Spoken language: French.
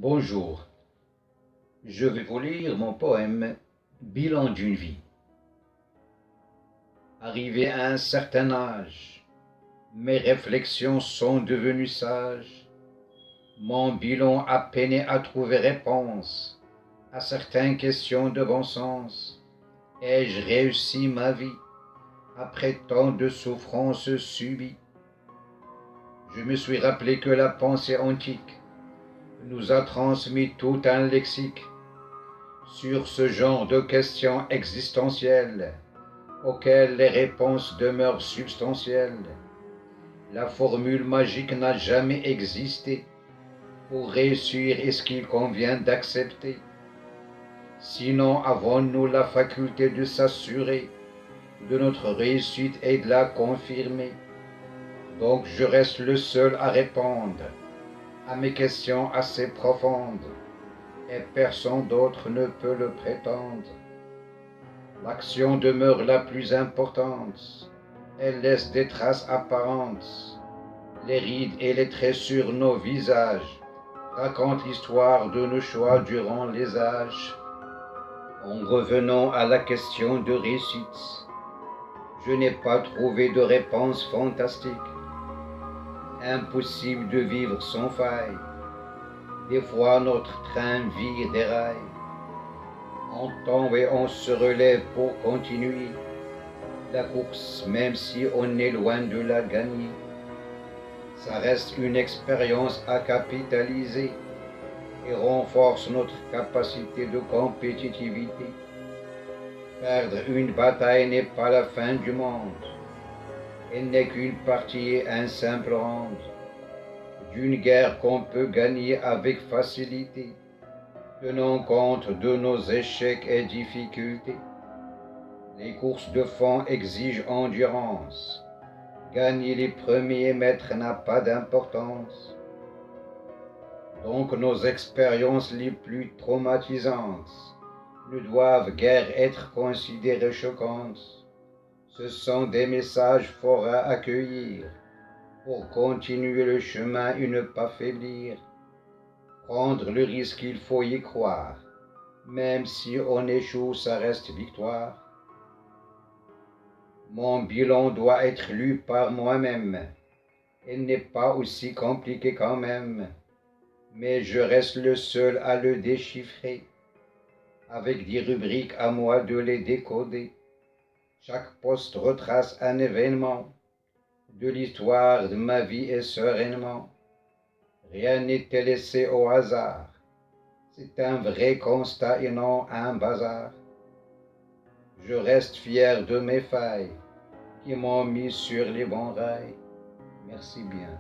Bonjour, je vais vous lire mon poème Bilan d'une vie. Arrivé à un certain âge, mes réflexions sont devenues sages. Mon bilan a peiné à trouver réponse à certaines questions de bon sens. Ai-je réussi ma vie après tant de souffrances subies? Je me suis rappelé que la pensée antique nous a transmis tout un lexique sur ce genre de questions existentielles auxquelles les réponses demeurent substantielles. La formule magique n'a jamais existé. Pour réussir, est-ce qu'il convient d'accepter? Sinon, avons-nous la faculté de s'assurer de notre réussite et de la confirmer? Donc je reste le seul à répondre à mes questions assez profondes, et personne d'autre ne peut le prétendre. L'action demeure la plus importante, elle laisse des traces apparentes. Les rides et les traits sur nos visages racontent l'histoire de nos choix durant les âges. En revenant à la question de réussite, je n'ai pas trouvé de réponse fantastique. Impossible de vivre sans faille. Des fois notre train vire des rails. On tombe et on se relève pour continuer la course, même si on est loin de la gagner. Ça reste une expérience à capitaliser et renforce notre capacité de compétitivité. Perdre une bataille n'est pas la fin du monde. Elle n'est qu'une partie et un simple round d'une guerre qu'on peut gagner avec facilité, tenant compte de nos échecs et difficultés. Les courses de fond exigent endurance. Gagner les premiers mètres n'a pas d'importance. Donc nos expériences les plus traumatisantes ne doivent guère être considérées choquantes. Ce sont des messages forts à accueillir pour continuer le chemin et ne pas faiblir. Prendre le risque, il faut y croire. Même si on échoue, ça reste victoire. Mon bilan doit être lu par moi-même. Il n'est pas aussi compliqué quand même, mais je reste le seul à le déchiffrer, avec des rubriques à moi de les décoder. Chaque poste retrace un événement de l'histoire de ma vie et sereinement. Rien n'était laissé au hasard. C'est un vrai constat et non un bazar. Je reste fier de mes failles qui m'ont mis sur les bons rails. Merci bien.